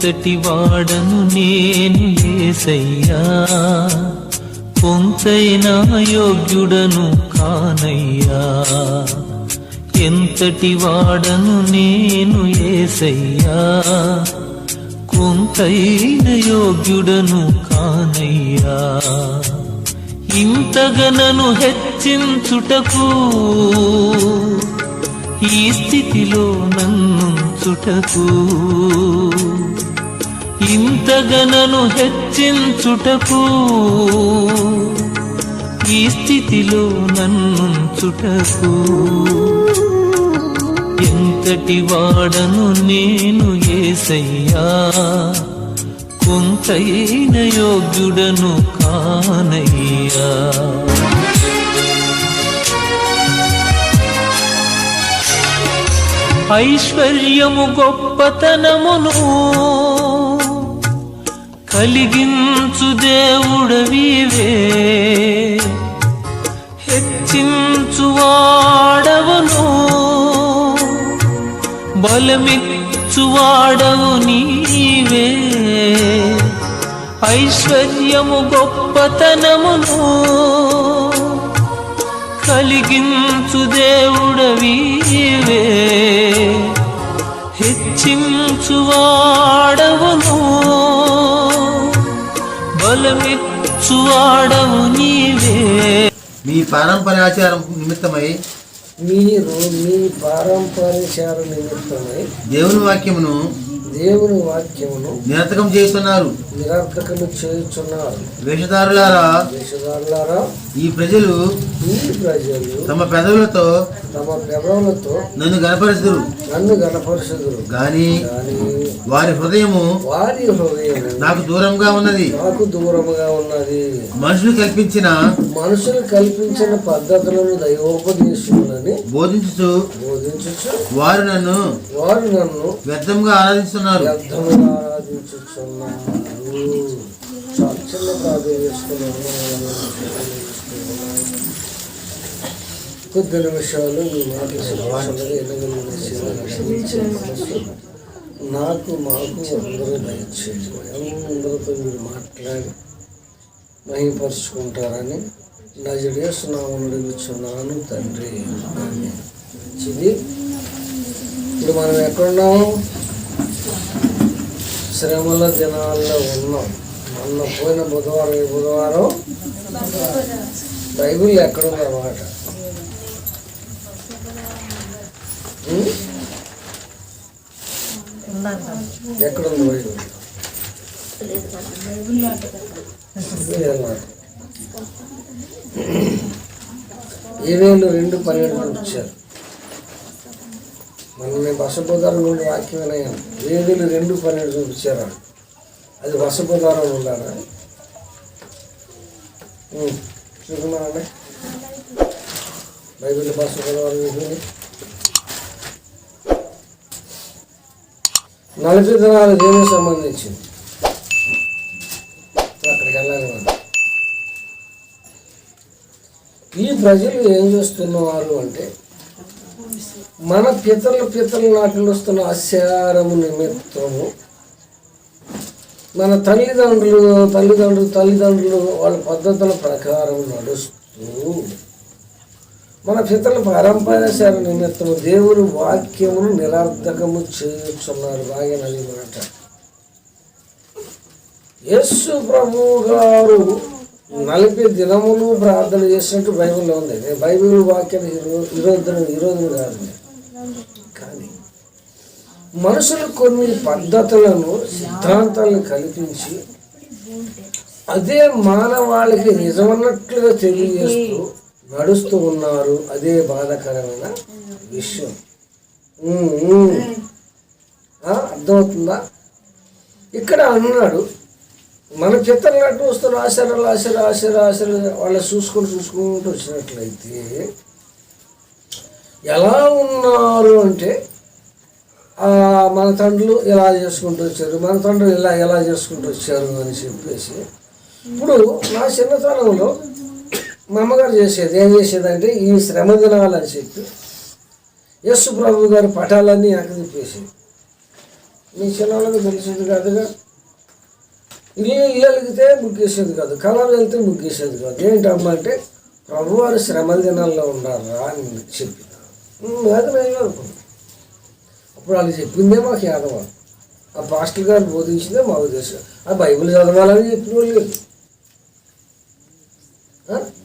ఎంతటి వాడను నేను యేసయ్యా, కొంతైనా యోగ్యుడను కానయ్యా. ఎంతటి వాడను నేను యేసయ్యా, కొంతైన యోగ్యుడను కానయ్యా. ఇంతగనను హెచ్చించుటకు ఈ స్థితిలో నన్నుంచుటకు, ఇంతగనను హెచ్చించుటకు ఈ స్థితిలో నన్నుంచుటకు. ఎంతటి వాడను నేను యేసయ్యా, కొంతైన యోగ్యుడను కానయ్యా. ఐశ్వర్యము గొప్పతనమును కలిగించు దేవుడవివే, హెచ్చించువాడవును బలమిచ్చువాడవు నీవే. ఐశ్వర్యము గొప్పతనమును కలిగించు దేవుడవివే, హెచ్చించువాడవును బలమిచ్చువాడవు నీవే. మీ పారంపర్యాచారం నిమిత్తమై మీరు మీ పారంపర్యాచారం నిమిత్తమై దేవుని వాక్యమును నిరర్థకం చేస్తున్నారు. వేషధారులారా, ఈ ప్రజలు తమ పెదవులతో నన్ను గణపరుచుదురు గాని వారి హృదయము నాకు దూరంగా ఉన్నది. మనుషులు కల్పించిన పద్ధతులను దైవోపదేశములని బోధించుచు వారు నన్ను వ్యర్థంగా ఆరాధిస్తున్నారు. కొద్ది నిమిషాలు మీ మాటలు నాకు మాకు అందరూ దయచేసి అందరితో మీరు మాట్లాడి మహిమపరుచుకుంటారని నజరేస్తున్నామని అడుగుచున్నాను తండ్రి. ఇప్పుడు మనం ఎక్కడున్నాము? శ్రమల దినాల్లో ఉన్నాం. మొన్న పోయిన బుధవారం బైబిల్ ఎక్కడుందన్నమాట. ఎక్కడుంది బైబిల్? ఏవేళ్ళు 2:12 ఇచ్చారు. మన నేను బసబోధారం నుండి వాక్యం వినయాను. 2:12 చూపించారా? అది బసబోధారం ఉండాలా? చూసుకున్నానండి బైబిల్ బసబోధారం చూసింది. 40 దినాలు దేనికి సంబంధించింది? అక్కడికి వెళ్ళాలి మనం. ఈ ప్రజలు ఏం చేస్తున్నారు అంటే, మన పితరుల నాటి వస్తున్న ఆచారము నిమిత్తము మన తల్లిదండ్రులు వాళ్ళ పద్ధతుల ప్రకారం నడుస్తూ మన పితరుల పారంపర్యాచార నిమిత్తము దేవుని వాక్యమును నిరర్థకము చేయుచున్నారు. బాగా నది మాట. యేసు ప్రభు గారు 40 దినములు ప్రార్థన చేసినట్టు బైబిల్లో ఉంది. బైబిల్ వాక్యాన్ని విరోధం కాదు. కానీ మనుషులు కొన్ని పద్ధతులను సిద్ధాంతాలను కల్పించి అదే మానవాళికి నిజమన్నట్లుగా తెలియజేస్తూ నడుస్తూ ఉన్నారు. అదే బాధాకరమైన విషయం. అర్థమవుతుందా? ఇక్కడ అన్నాడు, మన చిత్రనాటు వస్తున్న ఆశలు వాళ్ళు చూసుకుంటూ వచ్చినట్లయితే ఎలా ఉన్నారు అంటే, మన తండ్రులు ఇలా చేసుకుంటూ వచ్చారు, మన తండ్రులు ఎలా చేసుకుంటూ వచ్చారు అని చెప్పేసి. ఇప్పుడు నా చిన్నతనంలో మా అమ్మగారు ఏం చేసేదంటే, ఈ శ్రమ దినాలు అని చెప్పి యేసు ప్రభు గారి పటాలన్నీ తిప్పేసి మీ చిన్నవాళ్ళకి తెలిసేది కాదుగా. ఇల్లు వెలిగితే ముగ్గేసేది కాదు, కళలు వెళ్తే ముగ్గేసేది కాదు. ఏంటమ్మా అంటే ప్రభువారు శ్రమల దినాల్లో ఉన్నారా అని చెప్పి అది నేను అనుకున్నాను. అప్పుడు వాళ్ళు చెప్పిందే మాకు యాదవ, ఆ పాస్టర్ గారు బోధించిందే మాకు తెలుసు. ఆ బైబిల్ చదవాలని చెప్పిన వాళ్ళు లేదు,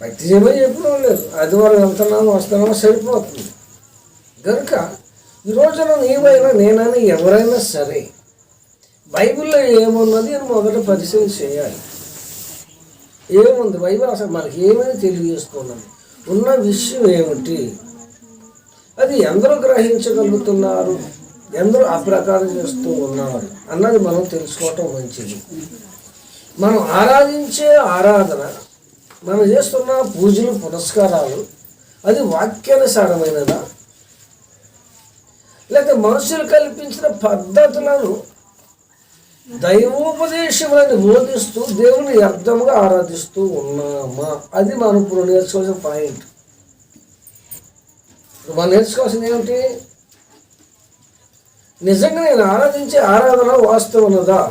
భక్తి చేయమని చెప్పిన వాళ్ళు లేదు. ఆదివారం వెళ్తున్నాము వస్తున్నామో సరిపోతుంది. కనుక ఈ రోజున నీవైనా నేనైనా ఎవరైనా సరే బైబిల్లో ఏమున్నది అని మొదట పరిశీలన చేయాలి. ఏముంది బైబిల్ అసలు మనకి ఏమని తెలియజేస్తున్నది, ఉన్న విషయం ఏమిటి, అది ఎందరూ గ్రహించగలుగుతున్నారు, ఎందరూ ఆ ప్రకారం చేస్తూ ఉన్నారు అన్నది మనం తెలుసుకోవటం మంచిది. మనం ఆరాధించే ఆరాధన, మనం చేస్తున్న పూజలు పునస్కారాలు అది వాక్యానుసారమైనదా, లేకపోతే మనుషులు కల్పించిన పద్ధతులను దైవోపదేశములను బోధిస్తూ దేవుని అర్థముగా ఆరాధిస్తూ ఉన్నామా, అది మనం ఇప్పుడు నేర్చుకోవాల్సిన పాయింట్. మనం నేర్చుకోవాల్సింది ఏమిటి, నిజంగా నేను ఆరాధించే ఆరాధన వాస్తవం ఉన్నదా,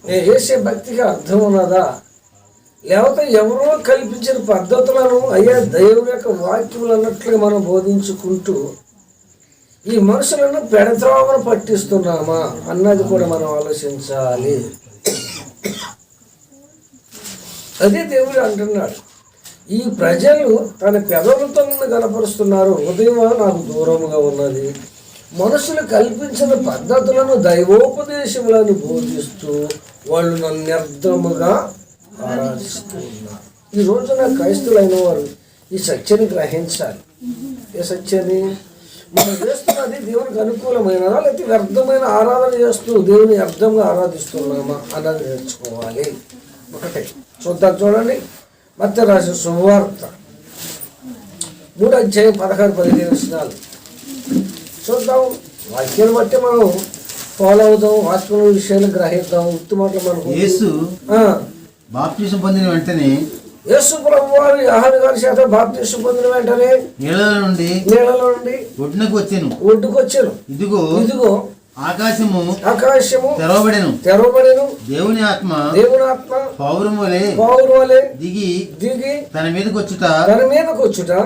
నేను చేసే భక్తికి అర్థం ఉన్నదా, లేకపోతే ఎవరో కల్పించిన పద్ధతులను అయ్యా దైవం యొక్క వాక్యములు అన్నట్లుగా మనం బోధించుకుంటూ ఈ మనుషులను పెడత్రోవను పట్టిస్తున్నామా అన్నది కూడా మనం ఆలోచించాలి. అదే దేవుడు అంటున్నాడు, ఈ ప్రజలు తన పెదవులతో నన్ను గనపరుస్తున్నారు, హృదయం నాకు దూరముగా ఉన్నది, మనుషులు కల్పించిన పద్ధతులను దైవోపదేశములను బోధిస్తూ వాళ్ళు నన్ను వ్యర్థముగా ఆరాధిస్తూ ఉన్నారు. ఈ రోజున క్రైస్తవులైన వారు ఈ సత్యాన్ని గ్రహించాలి. ఏ సత్యాన్ని, మనం చేస్తున్నది దేవునికి అనుకూలమైనదా లేకపోతే వ్యర్థమైన ఆరాధన చేస్తూ దేవుని అర్థంగా ఆరాధిస్తున్నామా అన్నది నేర్చుకోవాలి. ఒకటే చూద్దాం, చూడండి. మత్తయి రాసిన శుభవార్త 3వ అధ్యాయం 16-15 వచనాలు చూద్దాం. వాక్యాన్ని బట్టి మనం ఫాలో అవుదాం, వాక్యం విషయాలు గ్రహిద్దాం. ఉత్తి మాటలు మనకు యేసు బాప్తిసం పొందిన వెంటనే, యేసు ప్రభువారు యోహాను గారి చేత బాప్తిసం పొందిన వెంటనే నీళ్ళలో నుండి ఒడ్డుకు వచ్చాను. ఇదిగో ఆకాశము తెరవబడెను. దేవుని ఆత్మ పౌరం వలె దిగి తన మీదకి వచ్చుట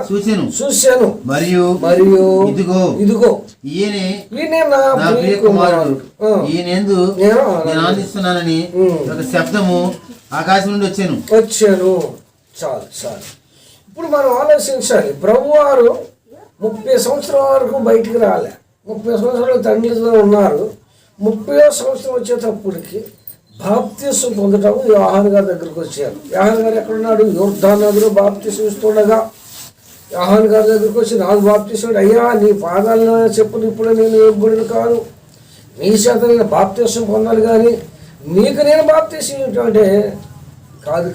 చూశాను. మరియు ఇదిగో ఈయనే నా ప్రియ కుమారుడు, ఈయనందు నేను ఆనందిస్తున్నానని ఒక శబ్దము ఆకాశం నుండి వచ్చాను. చాలు. ఇప్పుడు మనం ఆలోచించాలి. ప్రభువారు 30 సంవత్సరాల వరకు బయటికి రాలే, 30 సంవత్సరాలు తండ్రితో ఉన్నారు. 30వ సంవత్సరం వచ్చేటప్పటికి బాప్తిసం పొందటం యోహాను గారి దగ్గరికి వచ్చారు. యోహాను గారు ఎక్కడున్నాడు, యోర్దాను నదిలో బాప్తిసం ఇస్తుండగా యోహాను గారి దగ్గరికి వచ్చి, నాకు బాప్తిసం, అయ్యా నీ పాదాలను చెప్పులు ఇప్పుడు నేను ఇవ్వబడిన కాదు, నీ చేత నేను బాప్తిసం పొందాలి, కానీ నీకు నేను బాప్తిసం అంటే కాదు,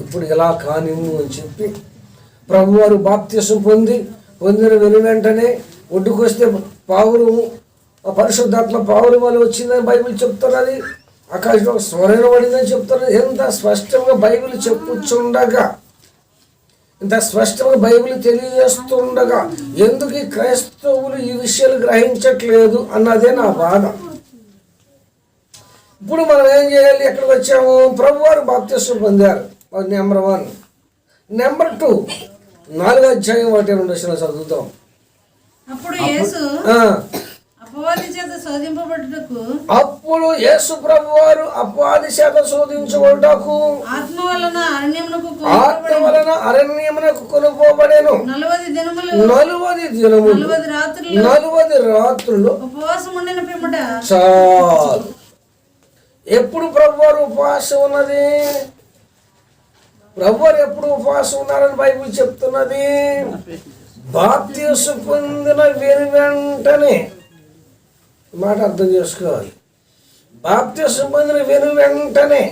ఇప్పుడు ఇలా కానివ్వు అని చెప్పి ప్రభువారు బాప్తిసం పొందిన వెంటనే ఒడ్డుకు వస్తే పావురము, పరిశుద్ధాత్మ పావురం వల్ల వచ్చిందని బైబిల్ చెప్తున్నది. ఆకాశంలో స్వరం పడిందని చెప్తున్నది. ఎంత స్పష్టంగా బైబిల్ చెప్పుచుండగా, ఇంత స్పష్టంగా బైబిల్ తెలియజేస్తుండగా ఎందుకు ఈ క్రైస్తవులు ఈ విషయాలు గ్రహించట్లేదు అన్నదే నా బాధ. ఇప్పుడు మనం ఏం చేయాలి, ఎక్కడికి వచ్చాము, ప్రభువారు బాప్తిసం పొందారు, నెంబర్ 1. నెంబర్ 2 4వ అధ్యాయం 1-2 చదువుతాం. అప్పుడు యేసు ప్రభువారు అపవాది చేత శోధించబడుటకు ఆత్మ వలన అరణ్యమునకు కొనుపోబడెను. 40 రాత్రులు ఉపవాసం ఉండిన పిమ్మట. చాలు. ఎప్పుడు ప్రభువారు ఉపవాసం ఉన్నది, ప్రభువారు ఎప్పుడు ఉపవాసం ఉన్నారని బైబిల్ చెప్తున్నది. బాప్తిసం పొందిన వెంటనే, మాట అర్థం చేసుకోవాలి. బాప్తిసం పొందిన వెంటనే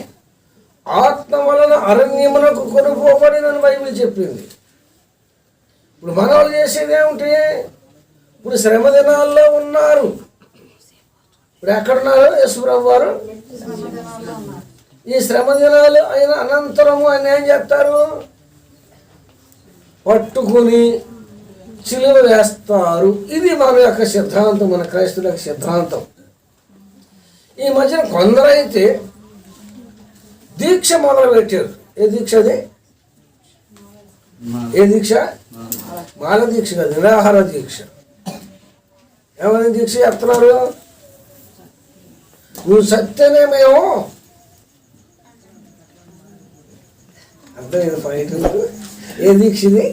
ఆత్మ వలన అరణ్యమునకు కొనుపోబడినని బైబిల్ చెప్పింది. ఇప్పుడు మన వాళ్ళు చేసేది ఏమిటి, ఇప్పుడు శ్రమ దినాల్లో ఉన్నారు. ఇప్పుడు ఎక్కడున్నారు యేసు ప్రభువారు, ఈ శ్రమ దినాలు అయిన అనంతరము ఆయన ఏం చేస్తారు, పట్టుకుని సిలువ వేస్తారు. ఇది మన యొక్క సిద్ధాంతం, మన క్రైస్తవుల యొక్క సిద్ధాంతం. ఈ మధ్యన కొందరైతే దీక్ష మొదలు పెట్టారు. ఏ దీక్ష అది? ఏ దీక్ష? మాల దీక్ష కాదు, నిరాహార దీక్ష. ఏమైనా దీక్ష చెప్తున్నారు? నువ్వు సత్యనే మేము అర్థమైంది పాయింట్. ఏ దీక్ష ఇది?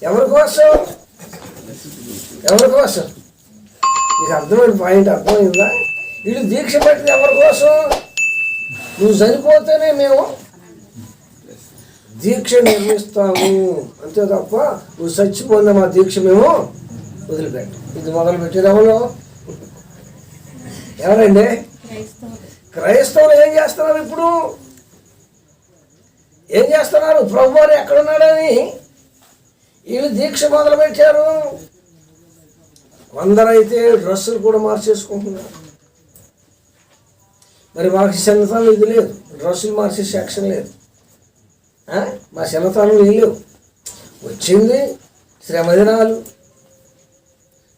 ఎవరి కోసం? ఎవరి కోసం? నీకు అర్థమైన పాయింట్ అర్థమైందా? వీళ్ళు దీక్ష పెట్టింది ఎవరి కోసం? నువ్వు చనిపోతేనే మేము దీక్ష నిర్మిస్తాము, అంతే తప్ప నువ్వు చచ్చిపోయిన మా దీక్ష మేము వదిలిపెట్టు. ఇది మొదలు పెట్టేది ఎవరు? ఎవరండి? క్రైస్తవులు. ఏం చేస్తున్నారు ఇప్పుడు? ఏం చేస్తున్నారు? ప్రభువారు ఎక్కడున్నాడని వీళ్ళు దీక్ష మొదలు పెట్టారు. కొందరైతే డ్రెస్సులు కూడా మార్చేసుకుంటున్నారు. మరి మాకు చిన్నతనం ఇది లేదు, డ్రెస్సులు మార్చే సెక్షన్ లేదు. మా చిన్నతనం లేవు. వచ్చింది శ్రమదినాలు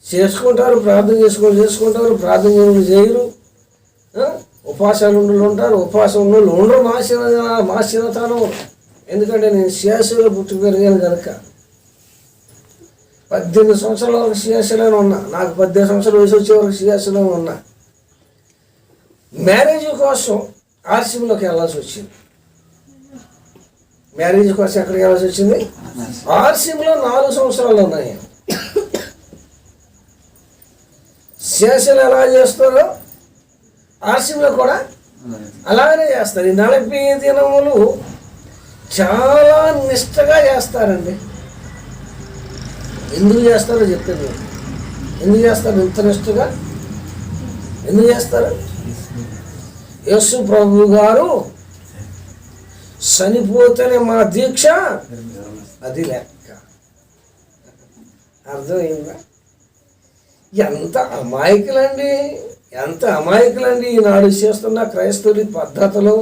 చేసుకుంటారు, ప్రార్థన చేసుకుంటారు, ప్రార్థన చేయరు, ఉపవాసాలు ఉంటారు, ఉపవాసం ఉన్నోళ్ళు ఉండరు. మా చిన్నతనం. ఎందుకంటే నేను సియాసీలో పుట్టి పెరిగాను కనుక 18 సంవత్సరాల వరకు సియాసీలోనే ఉన్నా. నాకు 18 సంవత్సరాల వయసు వచ్చే వరకు సియాసీలోనే ఉన్నా. మ్యారేజ్ కోసం ఆర్సీఎంలోకి వెళ్ళాల్సి వచ్చింది. మ్యారేజ్ కోసం ఎక్కడికి వెళ్ళాల్సి వచ్చింది? ఆర్సీఎంలో 4 సంవత్సరాలు ఉన్నాయి. సియాసీలు ఎలా చేస్తారో ఆర్సీఎంలో కూడా అలాగనే చేస్తారు. ఈ 40 దినములు చాలా నిష్టగా చేస్తారండి. ఎందుకు చేస్తారో చెప్తాను. ఎందుకు చేస్తారు ఇంత నిష్టగా? ఎందుకు చేస్తారు? యేసు ప్రభు గారు చనిపోతేనే మా దీక్ష, అది లెక్క. అర్థమైందా? ఎంత అమాయకులండి, ఎంత అమాయకులండి ఈనాడు చేస్తున్న క్రైస్తవుడి పద్ధతులు.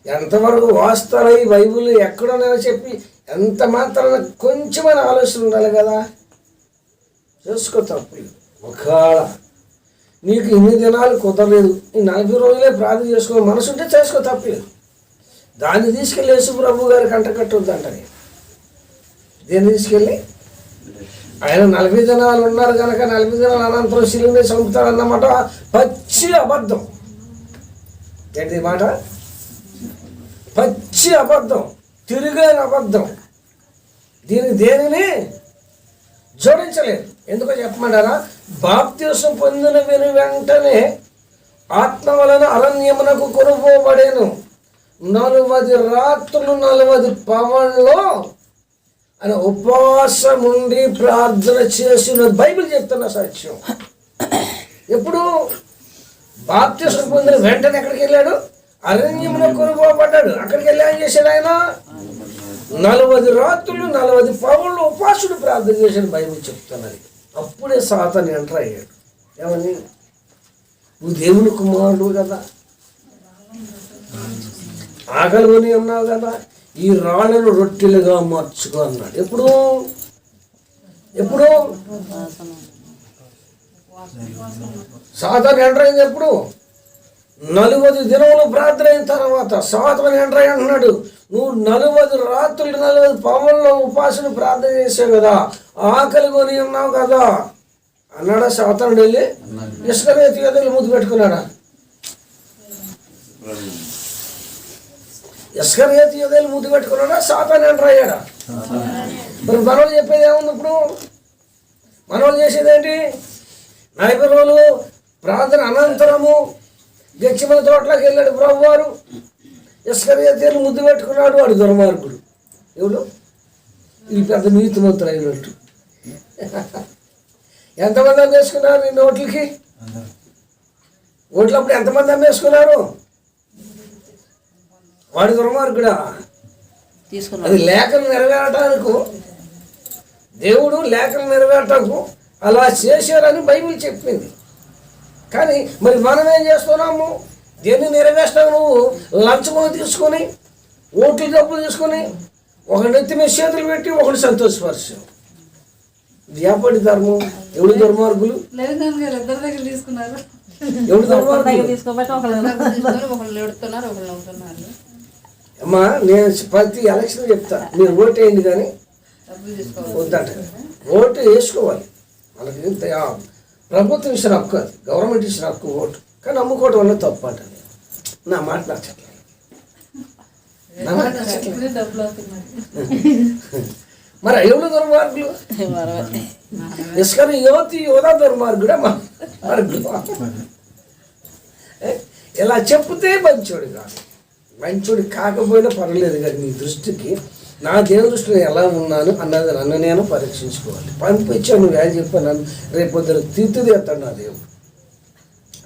ఎంతవరకు వాస్తారా ఈ బైబిల్ ఎక్కడోనైనా చెప్పి ఎంత మాత్రాన కొంచెమైన ఆలోచన ఉండాలి కదా. చేసుకో తప్పులు. ఒకవేళ నీకు ఇన్ని దినాలు కుదరలేదు, ఈ 40 రోజులే ప్రార్థన చేసుకో మనసు ఉంటే చేసుకో తప్పలేదు. దాన్ని తీసుకెళ్ళి యేసు ప్రభు గారికి అంటకట్టొద్దంట. దీన్ని తీసుకెళ్ళి ఆయన 40 దినాలు ఉన్నారు కనుక 40 దినాల అనంతరం శిలువని చంపుతాడన్నమాట. పచ్చి అబద్ధం. ఏంటి మాట? పచ్చి అబద్ధం, తిరిగైన అబద్ధం. దేనిని జోడించలేదు. ఎందుకో చెప్పమంటారా? బాప్తిసం పొందిన వెంటనే ఆత్మ వలన అరణ్యమునకు కొనుపోబడేను 40 రాత్రులు 40 పవన్లో ఆయన ఉపవాసం ఉండి ప్రార్థన చేసిన బైబిల్ చెప్తున్న సత్యం. ఎప్పుడు? బాప్తిసం పొందిన వెంటనే ఎక్కడికి వెళ్ళాడు? అరణ్యమున కొనుపోబడ్డాడు. అక్కడికి వెళ్ళి ఏం చేశాడు ఆయన? 40 రాత్రులు 40 పవన్లు ఉపవాసుడు ప్రార్థన చేసిన బైబిల్ చెప్తున్నది. అప్పుడే సాతాను ఎంటర్ అయ్యాడు. ఏమని? నువ్వు దేవుని కుమారుడు కదా, ఆకలిని ఉన్నావు కదా, ఈ రాళ్ళను రొట్టెలుగా మార్చుకో అన్నాడు. ఎప్పుడు? సాతాను ఎంటర్ అయింది ఎప్పుడు? 40 దినములు ప్రార్థన అయిన తర్వాత సాతాను ఎంటర్ అయ్యి అంటున్నాడు, నువ్వు 40 రాత్రులు 40 పవన్లో ఉపాసన ప్రార్థన చేసావు కదా, ఆకలి కొని ఉన్నావు కదా అన్నాడా సాతానుడు? వెళ్ళి ఇస్కరియోతు యోధేలు ముద్దు పెట్టుకున్నాడా? ఇస్కరియోతు యోధేలు ముద్దు పెట్టుకున్నాడా? సాతాను ఎంటర్ అయ్యాడా? మరి మనోళ్ళు చెప్పేది ఏముంది? ఇప్పుడు మనోళ్ళు చేసేది ఏంటి? 40 రోజులు ప్రార్థన అనంతరము గెచ్చిమల తోటలోకి వెళ్ళాడు ప్రభువారు. ఇస్కరియోతు ముద్దు పెట్టుకున్నాడు. వాడు దుర్మార్గుడు. ఎవడు? ఈ పెద్ద నీతిమంతులు అయినట్టు. ఎంతమంది అమ్మేసుకున్నారు నిన్న ఓట్లకి? ఓట్లప్పుడు ఎంతమంది అమ్మేసుకున్నారు? వాడు దుర్మార్గుడా? అది లేఖలు నెరవేరటానికి, దేవుడు లేఖలు నెరవేరటానికి అలా చేశారని బైబిల్ చెప్పింది. కానీ మరి మనం ఏం చేస్తున్నాము? దేన్ని నెరవేర్స్తావు? నువ్వు లంచములు తీసుకొని, ఓట్లు డబ్బులు తీసుకొని, ఒకటి నెత్తి మీద చేతులు పెట్టి ఒకటి సంతోషపరిచావు. వ్యాపారి ధర్మం. ఎవడు దుర్మార్గులు? ఎవడు దుర్మార్గులు? తీసుకోబట్టి ఒకళ్ళు ఎడుతున్నారు, ఒకళ్ళు నవ్వుతున్నారు. అమ్మా నేను ప్రతి ఎలక్షన్ చెప్తా, మీరు ఓటు వేయండి కానీ వద్దంట. ఓటు వేసుకోవాలి, మనకి ప్రభుత్వం ఇచ్చిన హక్కు, అది గవర్నమెంట్ ఇచ్చిన హక్కు ఓటు. కానీ నమ్ముకోవడం వల్ల తప్పు అంట. నా మాట నచ్చట్లేదు, నా మాట నచ్చట్లేదు. మరి ఎవరు దుర్మార్గులు? ఇసుకని యోధా దుర్మార్గుడే మార్గుడు. ఇలా చెప్తే మంచోడు కాదు. మంచోడు కాకపోయినా పర్వాలేదు, కానీ నీ దృష్టికి నా దేవుని దృష్టిలో ఎలా ఉన్నాను అన్నది నన్ను నేను పరీక్షించుకోవాలి. పంపించాను, నువ్వు ఏం చెప్పాను, నన్ను రేపు పొద్దున తీర్చిదిద్దాడు నా దేవుడు.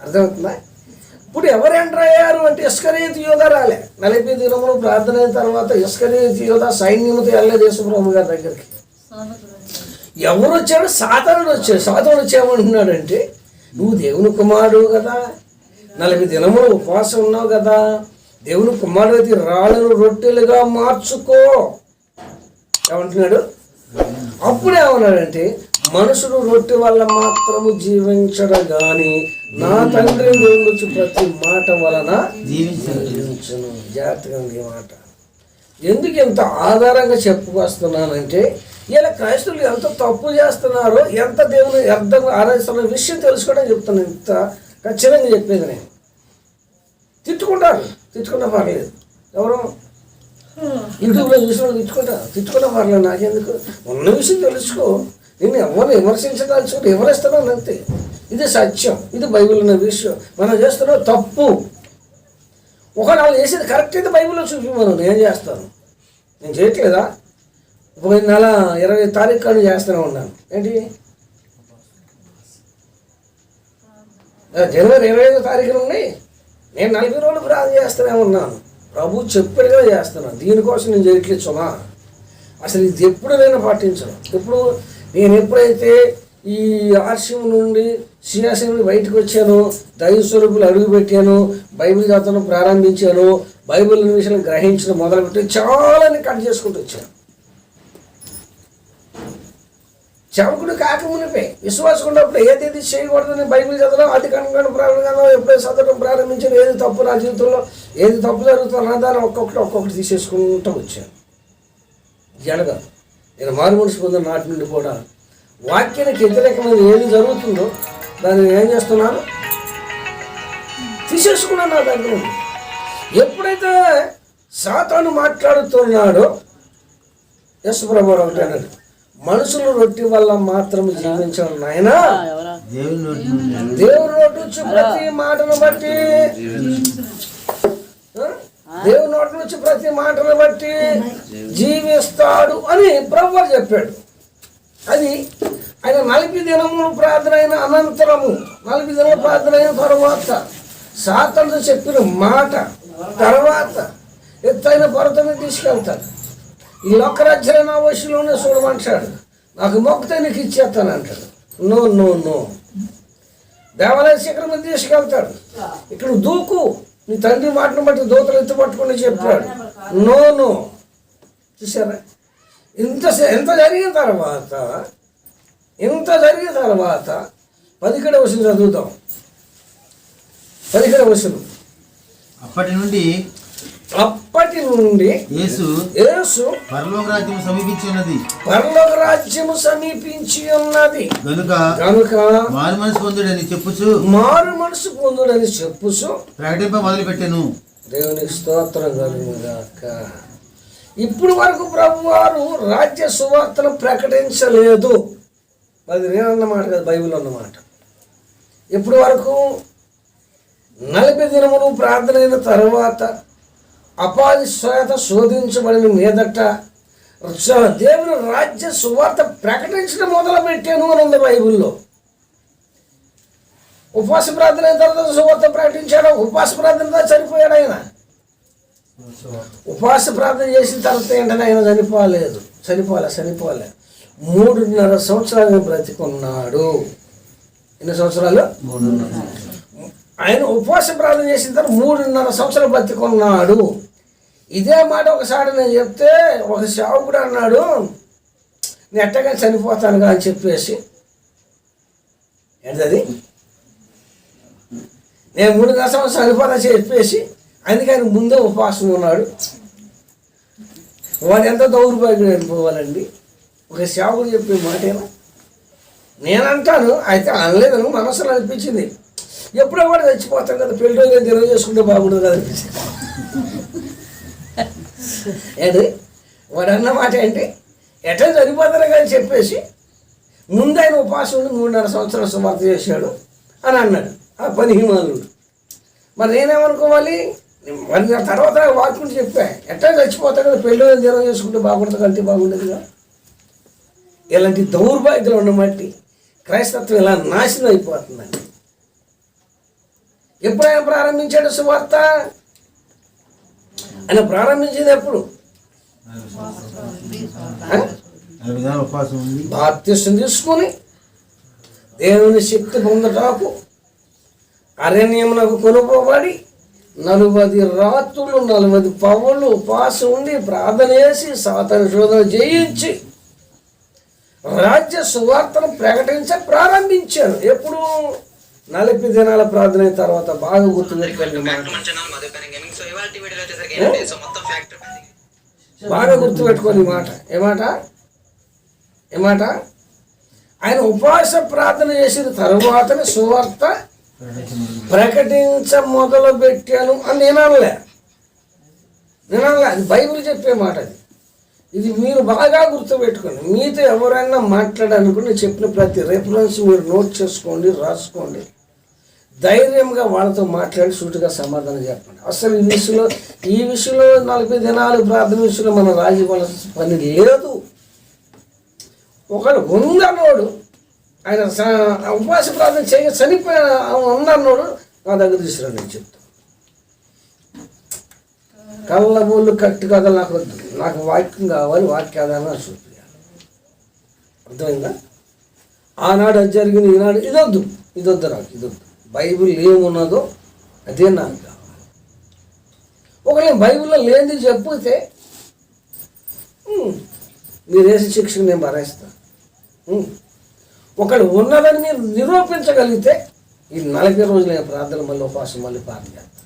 అర్థమవుతుందా? ఇప్పుడు ఎవరు ఎంటర్ అయ్యారు అంటే ఇస్కరియోతు యోధ రాలే. 40 దినములు ప్రార్థన అయిన తర్వాత ఇస్కరియోతు యోధ సైన్యంతో వెళ్ళలేదు యేసుప్రభు గారి దగ్గరికి. ఎవరు వచ్చాడు? సాతానుడు వచ్చాడు. సాతానుడు వచ్చామంటున్నాడంటే, నువ్వు దేవుని కుమారుడు కదా, 40 దినములు ఉపవాసం ఉన్నావు కదా, దేవుని కుమారుడు అయితే రాళ్ళను రొట్టెలుగా మార్చుకో ఏమంటున్నాడు. అప్పుడు ఏమన్నాడంటే, మనుషుడు రొట్టె వల్ల మాత్రము జీవించడం కానీ నా తండ్రి నుంచి ప్రతి మాట వలన జీవించను. జాగ్రత్తగా ఈ మాట ఎందుకు ఇంత ఆధారంగా చెప్పుకొస్తున్నానంటే, ఇలా క్రైస్తవులు ఎంత తప్పు చేస్తున్నారో, ఎంత దేవుని అర్థం ఆరాధిస్తున్న విషయం తెలుసుకోవడం చెప్తున్నాను. ఇంత ఖచ్చితంగా చెప్పేది నేను. తిట్టుకుంటారు, తిట్టుకున్నా పర్లేదు. ఎవరు యూట్యూబ్లో చూసిన తిట్టుకున్నా పర్లేదు, నాకెందుకు? ఉన్న విషయం తెలుసుకో. నేను ఎవరిని విమర్శించదలుచుకుంటే విమర్శిస్తున్నాను అంతే. ఇది సత్యం, ఇది బైబిల్ ఉన్న విషయం. మనం చేస్తున్నాం తప్పు. ఒకవేళ వాళ్ళు చేసేది కరెక్ట్ అయితే బైబిల్లో చూపించమను, నేను చేస్తాను. నేను చేయట్లేదా? పోయిన నెల 20 తారీఖు కానీ చేస్తూనే ఉన్నాను. ఏంటి, జనవరి 25వ తారీఖున ఉన్నాయి. నేను 40 రోజులు ప్రార్థన చేస్తూనే ఉన్నాను. ప్రభు చెప్పినగా చేస్తున్నాను. దీనికోసం నేను చేయట్లేదు సుమా. అసలు ఇది ఎప్పుడు నేను పాటించను. నేను ఎప్పుడైతే ఈ ఆర్షం నుండి సియాసం నుండి బయటకు వచ్చాను, దైవ స్వరూపులు అడుగుపెట్టాను, బైబిల్ చదవడం ప్రారంభించాను, బైబిల్ విషయాన్ని గ్రహించడం మొదలుపెట్టి చాలా కట్ చేసుకుంటూ వచ్చాను. చవకుడు కాకమునిపే విశ్వాసం ఉన్నప్పుడు ఏదేది చేయకూడదని బైబిల్ చదవడం, అది కనుగొనడం ప్రారంభం, ఎప్పుడైతే చదవడం ప్రారంభించాను, ఏది తప్పు నా జీవితంలో, ఏది తప్పు జరుగుతున్నా దాన్ని ఒక్కొక్కటి తీసేసుకుంటూ వచ్చాను. జనగా నేను మారు మనిషి పొందిన నాటి నుండి కూడా వాక్యానికి వ్యతిరేకమైన ఏది జరుగుతుందో దాన్ని ఏం చేస్తున్నాను, తీసేసుకున్నాను నా దగ్గర నుండి. ఎప్పుడైతే సాతాను మాట్లాడుతున్నాడో, యేసుప్రభువు ఒకటి అన్నాడు, మనుషులు రొట్టె వల్ల మాత్రం జీవించడం నాయనా, దేవుని నోటి నుంచి ప్రతి మాటను బట్టి, దేవుని నోటి నుంచి ప్రతి మాటను బట్టి జీవిస్తాడు అని ప్రభువు చెప్పాడు. అది ఆయన 40 దినములు ప్రార్థన అయిన అనంతరము, 40 దినములు ప్రార్థన అయిన తర్వాత సాతానుతో చెప్పిన మాట తర్వాత ఎత్తైన పర్వతం తీసుకెళ్తాడు. ఈ లోకరాజ్యాలు నా వశంలోనే చూడమంటాడు, నాకు మొక్కితే నీకు ఇచ్చేస్తాను అంటాడు. No no no. దేవాలయ శిఖరం మీద తీసుకెళ్తాడు, ఇక్కడ దూకు, నీ తండ్రి మాటను బట్టి దూతలు ఎత్తు పట్టుకుని చెప్పాడు. No no. చూసారా? ఎంత జరిగిన తర్వాత 11వ వచనం చదువుతాం. 11వ వచనం. అప్పటి నుండి యేసు పరలోక రాజ్యము సమీపించి ఉన్నది గనుక మారు మనసు పొందుడని చెప్పుచు ప్రకటింప మొదలు పెట్టాను. దేవునికి స్తోత్రం కలుగుగాక. ఇప్పుడు వరకు ప్రభు వారు రాజ్య సువార్తను ప్రకటించలేదు. అది నేనన్నమాట కాదు, బైబిల్ అన్నమాట. ఇప్పుడు వరకు 40 దినములు ప్రార్థన అయిన తర్వాత అపాది చేత శోధించబడిన మీదట దేవుని రాజ్య సువార్త ప్రకటించడం మొదలు పెట్టాను అని ఉంది బైబిల్లో. ఉపవాస ప్రార్థన అయిన తర్వాత సువార్త ప్రకటించాడు. ఉపవాస ప్రార్థనతో చనిపోయాడు ఆయన. ఉపవాస ప్రార్థన చేసిన తర్వాత ఏంటనే ఆయన చనిపోలే 3.5 సంవత్సరాలు బ్రతికున్నాడు. ఎన్ని సంవత్సరాలు? 3.5. ఆయన ఉపవాస ప్రార్థన చేసిన తర్వాత 3.5 సంవత్సరాలు బ్రతికున్నాడు. ఇదే మాట ఒకసారి నేను చెప్తే ఒక సేవకుడు అన్నాడు, నేను ఎట్టగా చనిపోతానుగా అని చెప్పేసి. ఏంటది? నేను 3.5 సంవత్సరాలు సరిపోతా చెప్పేసి అందుకే ఆయన ముందే ఉపవాసం ఉన్నాడు. వాడు ఎంత దౌర్భాగ్యం వెళ్ళిపోవాలండి. ఒక సేవకుడు చెప్పే మాటేనా? నేనంటాను, అయితే అనలేదని మనసులో అనిపించింది. ఎప్పుడో కూడా చచ్చిపోతాం కదా, పెళ్లి రోజు దినం చేసుకుంటే బాగుండదు కదా అనిపించింది. ఏంటి వాడు అన్న మాట ఏంటి, ఎట్లా చనిపోతారు కానీ చెప్పేసి ముందు ఆయన ఉపవాసం ఉండి 3.5 సంవత్సరాలు సువార్త చేశాడు అని అన్నాడు ఆ పనిహిమానుడు. మరి నేనేమనుకోవాలి? మరి నా తర్వాత వాక్యం చెప్పా, ఎట్లా చచ్చిపోతా కదా, పెళ్ళి దినం చేసుకుంటే బాగుంటుంది కంటే బాగుండదుగా. ఇలాంటి దౌర్భాగ్యాలు ఉన్నమట్టి క్రైస్తత్వం ఇలా నాశనం అయిపోతుందండి. ఎప్పుడు ఆయన ప్రారంభించాడు సువార్త? ఆయన ప్రారంభించింది ఎప్పుడు? బాప్తిసం తీసుకుని దేవుని శక్తి పొందటాకు అరణ్యమునకు కొనుకోబడి 40 రాత్రులు 40 పగళ్ళు ఉపవాసం ఉండి ప్రార్థన చేసి సాతాను శోధన జయించి రాజ్య సువార్తను ప్రారంభించాడు. ఎప్పుడు? 40 దినాల ప్రార్థన అయిన తర్వాత. బాగా గుర్తుపెట్టుకోండి, బాగా గుర్తుపెట్టుకోండి మాట. ఏమాట ఆయన ఉపవాస ప్రార్థన చేసిన తరువాతనే సువార్త ప్రకటించ మొదలు పెట్టాను అని నేను అనలే. అది బైబిల్ చెప్పే మాట. ఇది మీరు బాగా గుర్తుపెట్టుకోండి. మీతో ఎవరైనా మాట్లాడాలనుకుని చెప్పిన ప్రతి రెఫరెన్స్ మీరు నోట్ చేసుకోండి, రాసుకోండి. ధైర్యంగా వాళ్ళతో మాట్లాడి సూటిగా సమాధానం చెప్పండి. అసలు ఈ విషయంలో 40 దినాలు ప్రార్థన విషయంలో మనం రాజీ పడాల్సిన పని లేదు. ఒకడు ఉందన్నోడు, ఆయన ఉపవాస ప్రార్థన చనిపోయిన ఉందన్నోడు నా దగ్గర తీసుకురా, నేను చెప్తాను. కళ్ళబోళ్ళు కట్టు కథలు నాకు వద్దు, నాకు వాక్యం కావాలి, వాక్యాధారణ చూపించాలి. అర్థమైందా? ఆనాడు అది జరిగింది, ఈనాడు ఇదొద్దు నాకు ఇదొద్దు. బైబిల్ ఏమున్నదో అదే నాకు కావాలి. ఒకవేళ బైబిల్లో లేనిది చెప్పితే మీరు వేసే శిక్షను నేను భరేస్తాను. ఒకడు ఉన్నదని మీరు నిరూపించగలిగితే ఈ 40 రోజుల ప్రార్థన మళ్ళీ ఉపవాసం మళ్ళీ ప్రార్థన చేస్తాను.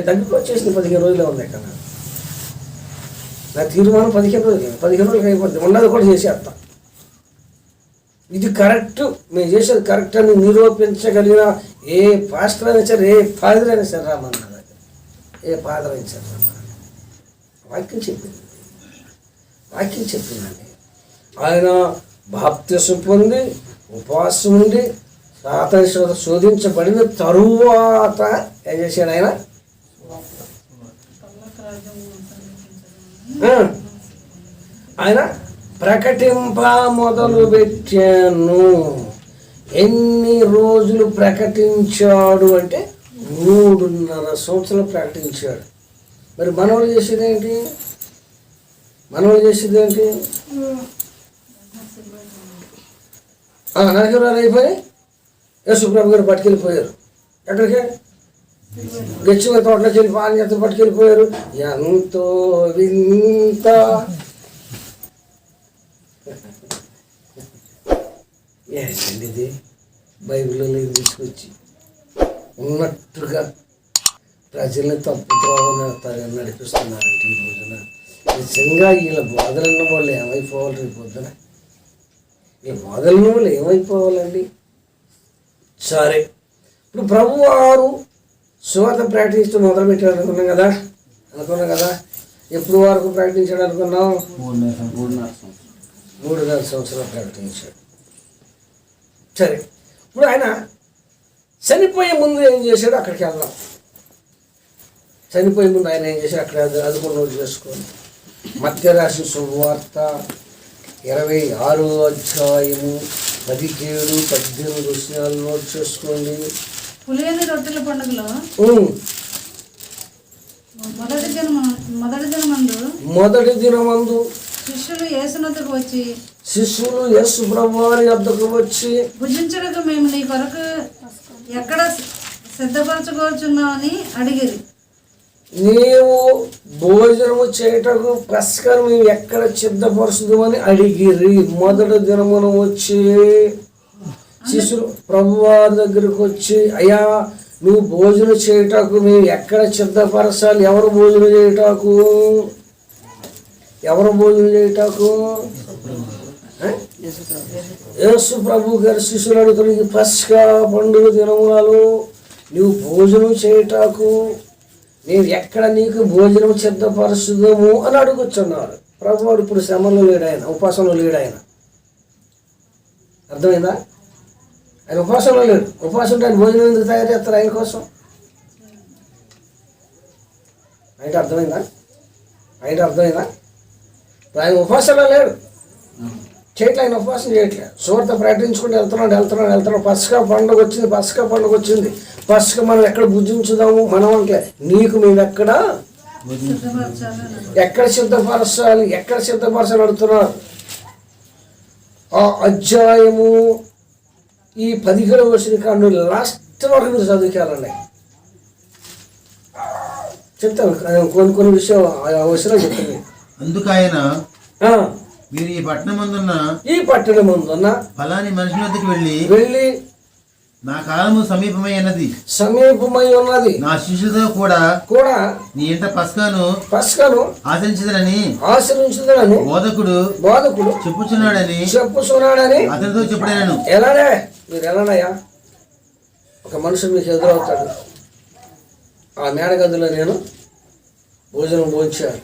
దగ్గరికి వచ్చేసింది 15 రోజులే ఉన్నాయి కదా. నా తీర్మానం 15 రోజులకి అయిపోతుంది. ఉన్నది కూడా చేసేస్తాం. ఇది కరెక్ట్, మేము చేసేది కరెక్ట్ అని నిరూపించగలిగిన ఏ పాస్టర్ అయినా సరే, ఏ ఫాదర్ అయినా సరే రామన్న దగ్గర, ఏ ఫాదర్ అయినా సరే రామన్న. వాక్యం చెప్పిందండి. ఆయన బాప్తిసం పొంది ఉపవాసం ఉండి సాతాను శోధించబడిన తరువాత ఏం చేశాడు ఆయన? ఆయన ప్రకటింప మొదలు పెట్టాను. ఎన్ని రోజులు ప్రకటించాడు అంటే 3.5 సంవత్సరాలు ప్రకటించాడు. మరి మనవాళ్ళు చేసేది ఏంటి? నరకరాలు అయిపోయి యేసుప్రభు గారు పట్టుకెళ్ళిపోయారు. ఎక్కడికి? గెచ్చిన తోటలోకి వెళ్ళి పాలు చేత పట్టుకెళ్ళిపోయారు. ఎంతో వింత ఏంటండి ఇది? బైబిల్లో లేదు తీసుకొచ్చి ఉన్నట్టుగా ప్రజల్ని తప్పుకోవాలని నడిపిస్తున్నారంటే ఈ రోజున. నిజంగా వీళ్ళ బోధలున్న వాళ్ళు ఏమైపోవాలి రేపు పొద్దున? ఈ బోధలున్న వాళ్ళు ఏమైపోవాలండి? సరే, ఇప్పుడు ప్రభు వారు సువార్త ప్రకటిస్తూ మొదలుపెట్టాడు అనుకున్నాం కదా. ఎప్పుడు వరకు ప్రకటించాడు అనుకున్నాం? 3.5 సంవత్సరాలు ప్రకటించాడు. సరే, ఇప్పుడు ఆయన చనిపోయే ముందు ఏం చేశాడు? అక్కడికి వెళ్దాం. చనిపోయే ముందు ఆయన ఏం చేశాడు? అక్కడ అది కూడా నోట్ చేసుకోండి. మత్తయి రాసిన సువార్త 26వ అధ్యాయము 17, 18 వచనాలు నోట్ చేసుకోండి. పులియని రొట్టెల పండుగలో మొదటి దినమందు శిష్యులు యేసు ప్రభువారి వద్దకు వచ్చి భుజించడానికి మేము నీ కొరకు ఎక్కడ సిద్ధపరచుకోవచ్చున్నామని అడిగిరి. నీవు భోజనము చేయటకు పస్కను మేము ఎక్కడ సిద్ధపరుచుదామని అడిగిరి. మొదటి దినమున వచ్చి శిష్యులు ప్రభువారి దగ్గరకు వచ్చి, అయ్యా నువ్వు భోజనం చేయటాకు మేము ఎక్కడ సిద్ధపరచాలి? ఎవరు భోజనం చేయటాకు? ఎవరు భోజనం చేయటాకు? యేసు ప్రభు గారి శిష్యులు అడుగుతున్న పస్కా పండుగ దినములలో నువ్వు భోజనం చేయటాకు నేను ఎక్కడ నీకు భోజనం సిద్ధపరచుదాము అని అడుగుతున్నాడు. ప్రభు వాడు ఇప్పుడు శ్రమలో లేడు, ఆయన ఉపాసంలో లేడు. ఆయన అర్థమైందా? ఆయన ఉపాసంలో లేడు. ఉపాసం ఆయన భోజనం ఎందుకు తయారు చేస్తారు? ఆయన కోసం. ఆయన అర్థమైందా? ఆయన ఉపాసంలో లేడు, చేయట్లే. ఆయన ఉపవాసం చేయట్లే, సువార్త ప్రకటించుకుంటూ వెళ్తున్నాడు. పస్కా పండుగ వచ్చింది. పస్కా మనం ఎక్కడ భుజించుదాము? మనం అంటే నీకు మేము ఎక్కడ సిద్ధపరచాలి అడుగుతున్నారు. ఆ అధ్యాయము ఈ 17వ వచనం కాండు లాస్ట్ వరకు మీరు చదువుకోవాలండి. చెప్తాను కొన్ని విషయం అవసరం చెప్తాను. అందుకు ఆయన మీరు ఈ పట్టణం ముందున్న ఫలాని మనిషి వద్దకు వెళ్ళి నా కాలము సమీపమై ఉన్నది, నా శిష్యులతో కూడా నీ ఇంట పస్కాను ఆచరించదనని బోధకుడు చెప్పుచున్నాడని అతనితో చెప్పడాను. ఎలానే మీరు ఎలానయ్యా? ఒక మనుషుడు మీకు ఎదురవుతాడు. ఆ మేడగదిలో నేను భోజనం భోంచాను,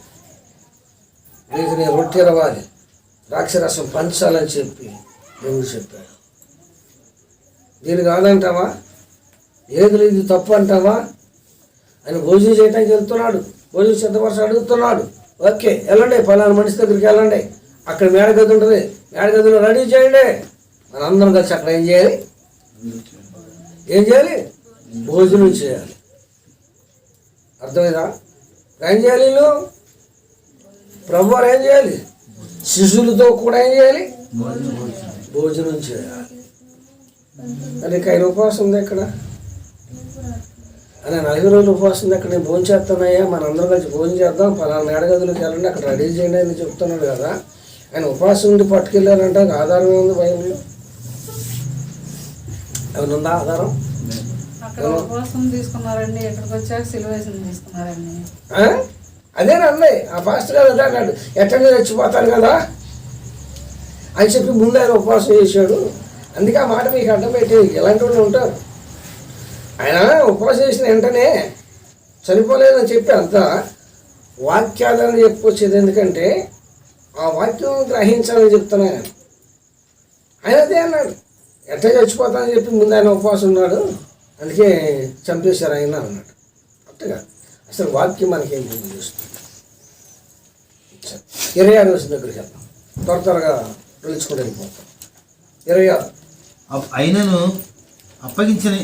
మీకు నేను రొట్టె రవ్వాలి, ద్రాక్షరసం పంచాలని చెప్పి దేవుడు చెప్పాడు. దీనికి కాదంటావా? ఏది ఇది తప్పు అంటావా? ఆయన భోజనం చేయడానికి వెళ్తున్నాడు, భోజనం సిద్ధపరచ అడుగుతున్నాడు. ఓకే, వెళ్ళండి, ఫలానా మనిషి దగ్గరికి వెళ్ళండి, అక్కడ మేడగది ఉంటుంది, మేడగదిలో రెడీ చేయండి. మన అందరం కలిసి అక్కడ ఏం చేయాలి? భోజనం చేయాలి. అర్థమైందా? ఏం చేయాలి? వీళ్ళు ప్రభు వారు ఏం చేయాలి? శిష్యులతో కూడా ఏం చేయాలి? భోజనం చేయాలి. అది ఆయన ఉపవాసం ఉంది ఎక్కడ? అని 40 రోజులు ఉపవాసం ఉంది ఎక్కడ? నేను భోజనం చేస్తానయ్యా, మన అందరం కలిసి భోజనం చేద్దాం, ఫలానా మేడగదిలోకి వెళ్ళండి, అక్కడ రెడీ చేయండి అని చెప్తున్నాడు కదా. ఆయన ఉపవాసం ఉండి పట్టుకెళ్ళారంటే ఆధారం ఏముంది బైబిల్లో? ఏమైనా ఉందా ఆధారం? అదేనండి, ఆ పాస్టర్ గారు అదే అన్నాడు, ఎట్టగా చచ్చిపోతాను కదా అని చెప్పి ముందు ఆయన ఉపవాసం చేశాడు. అందుకే ఆ మాట మీకు అడ్డం పెట్టి ఎలాంటి వాళ్ళు ఉంటారు. ఆయన ఉపవాసం చేసిన వెంటనే చనిపోలేదని చెప్పి అంతా వాక్యాలను చెప్పుకొచ్చేది. ఎందుకంటే ఆ వాక్యం గ్రహించాలని చెప్తున్నా. ఆయన అదే అన్నాడు, ఎట్లా చచ్చిపోతానని చెప్పి ముందు ఆయన ఉపవాసం ఉన్నాడు, అందుకే చంపేశారు ఆయన అన్నాడు. అట్టగా అసలు వాక్యం మనకేం చూస్తుంది. 26 రోజుల దగ్గరికి వెళ్తాం, త్వరగా పిలుచుకుంటూ వెళ్ళిపోతాం. 26 అయినను అప్పగించిన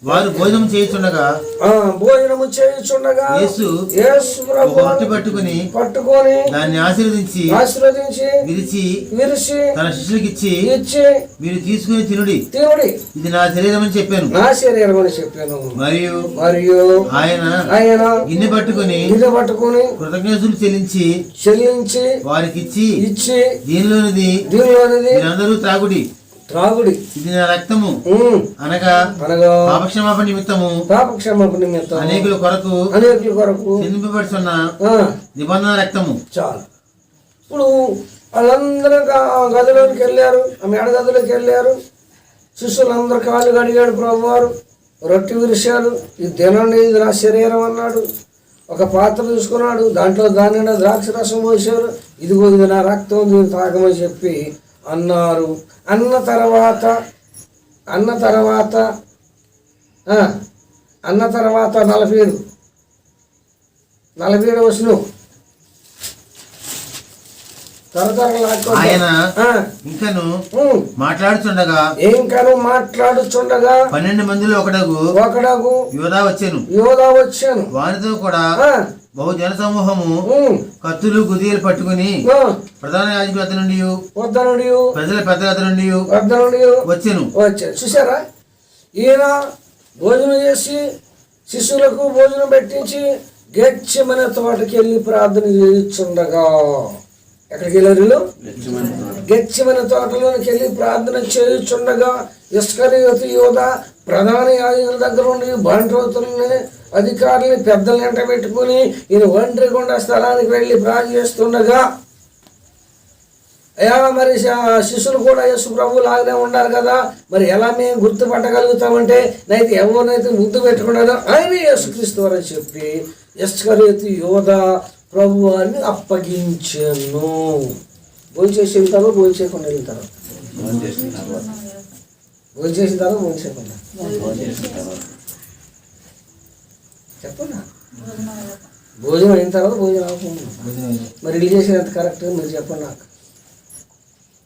వారు భోజనం చేయుచుండగా యేసు పట్టుకొని దాన్ని ఆశీర్వదించి విరిచి తన శిష్యులకు ఇచ్చి మీరు తీసుకుని తినుడి, ఇది నా శరీరం అని చెప్పాను. మరియు ఆయన గిన్నె పట్టుకొని కృతజ్ఞతలు చెల్లించి వారికి ఇచ్చి దీనిలోనిది మీరందరూ త్రాగుడి, ఇది నా రక్తము, అనగా పాపక్షమాపణ నిమిత్తము అనేకుల కొరకు చెల్లింపబడుతున్న నిబంధన రక్తము. చాలు. ఇప్పుడు వాళ్ళందరూ గదిలోకి వెళ్ళారు, ఆ మేడ గదిలోకి వెళ్ళారు. శిష్యులందరూ కాళ్ళు కడిగాడు ప్రభువారు, రొట్టె విరిశాడు, ఇది తినండి, ఇది నా శరీరం అన్నాడు. ఒక పాత్ర తీసుకున్నాడు, దాంట్లో దాని ద్రాక్ష రసం పోసారు, ఇదిగో ఇది నా రక్తం, దీన్ని తాగమని చెప్పి అన్నారు. అన్న తర్వాత 47 వచనం ఆయన ఇంకను మాట్లాడుచుండగా 12 మందిలో ఒకడగు యోధా వచ్చాను. వారితో కూడా బహు జన సమూహము కత్తులు గుదియలు పట్టుకుని ప్రధాన యాజకుల వద్ద నుండి ప్రజల పెద్ద వద్ద నుండి వచ్చాను. చూసారా? ఈయన భోజనం చేసి శిష్యులకు భోజనం పెట్టించి గెత్సేమనే తోటకి వెళ్ళి ప్రార్థన చేయుచుండగా, ఎక్కడికి వెళ్ళారు? గెత్సేమనే తోటలోకి వెళ్ళి ప్రార్థన చేయుచుండగా ఇస్కరియోతు యోధా ప్రధాన యాజకుల దగ్గర ఉండి బంట్రోతుల్ని అధికారులని పెద్దల్ని వెంట పెట్టుకుని ఈయన ఒంటరికొండ స్థలానికి వెళ్ళి ప్రార్థన చేస్తుండగా అయ్యా మరి శిష్యులు కూడా యేసు ప్రభు లాగానే ఉండాలి కదా, మరి ఎలా మేము గుర్తుపట్టగలుగుతామంటే నైతే ఎవరినైతే ముద్దు పెట్టుకున్నాడో ఆయన యేసుక్రీస్తు అని చెప్పి ఇస్కరియోతు యోధా ప్రభు అని అప్పగించాను. భోంచేసి వెళ్తారో భోంచేయకుండా వెళ్తారో? భోంచేసిన తర్వాత భోంచేయకుండా చెప్పండి. భోజనం అయిన తర్వాత భోజనం అవ్వకుండా మరి ఇది చేసేది ఎంత కరెక్ట్ మీరు చెప్పండి. నాకు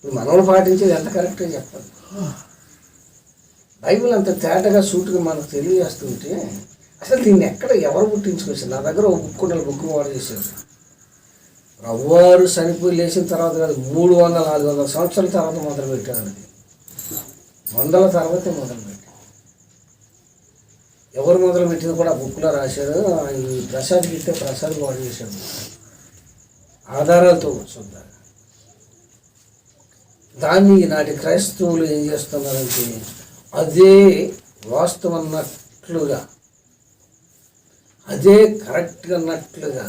మనల్ని పాటించేది ఎంత కరెక్ట్గా చెప్పండి. బైబిల్ అంత తేటగా సూటుగా మనకు తెలియజేస్తుంటే అసలు దీన్ని ఎక్కడ ఎవరు పుట్టించుకొచ్చారు? నా దగ్గర ఒక బుక్ ఉండాలి, బుక్ వాడు చేశారు. రవ్వారు చనిపోయి లేచిన తర్వాత కాదు, 300-400 సంవత్సరాల తర్వాత మొదలుపెట్టారు. అది 100ల తర్వాతే మొదలుపెట్టారు. ఎవరు మొదలుపెట్టింది కూడా బుక్లో రాశారు. ఈ ప్రసాద్ గిట్టే ప్రసాద్ వాడు చేశాడు ఆధారాలతో చూద్దాం. దాన్ని ఈనాటి క్రైస్తవులు ఏం చేస్తున్నారంటే అదే వాస్తవం అన్నట్లుగా, అదే కరెక్ట్గా అన్నట్లుగా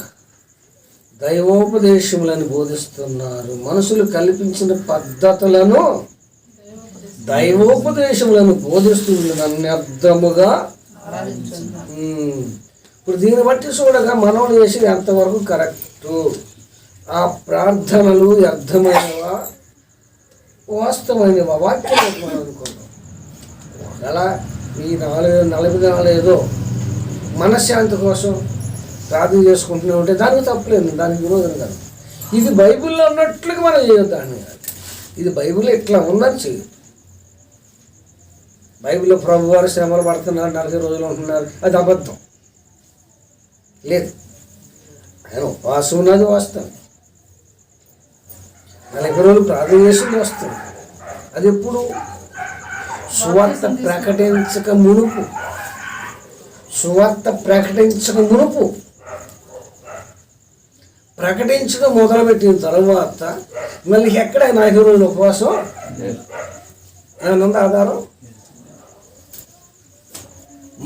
దైవోపదేశములను బోధిస్తున్నారు. మనుషులు కల్పించిన పద్ధతులను దైవోపదేశములను బోధిస్తున్న అర్థముగా. ఇప్పుడు దీన్ని బట్టి చూడగా మనవులు చేసేది ఎంతవరకు కరెక్టు, ఆ ప్రార్థనలు అర్థమైనవా వాస్తవమైనవా వాక్యం మనం అనుకుంటాం. అలా ఈ 40 దినాలు ఏదో మనశ్శాంతి కోసం ప్రార్థన చేసుకుంటూనే ఉంటే దానికి తప్పలేదు, దానికి విరోధం కాదు. ఇది బైబిల్లో ఉన్నట్లుగా మనం చేయొద్దాన్ని కాదు, ఇది బైబిల్లో ఇట్లా ఉన్నది చేయదు. బైబిల్లో ప్రభు వారు శ్రమలు పడుతున్నారు, 40 రోజులు ఉంటున్నారు, అది అబద్ధం లేదు. ఆయన ఉపవాసం ఉన్నది వాస్తవం, 40 రోజులు ప్రార్థన చేసింది వస్తుంది. అది ఎప్పుడు సువార్త ప్రకటించక మునుపు, సువార్త ప్రకటించక మునుపు. ప్రకటించడం మొదలుపెట్టిన తర్వాత మళ్ళీ ఎక్కడ 40 రోజులు ఉపవాసం ఏమన్నా ఉందా ఆధారం?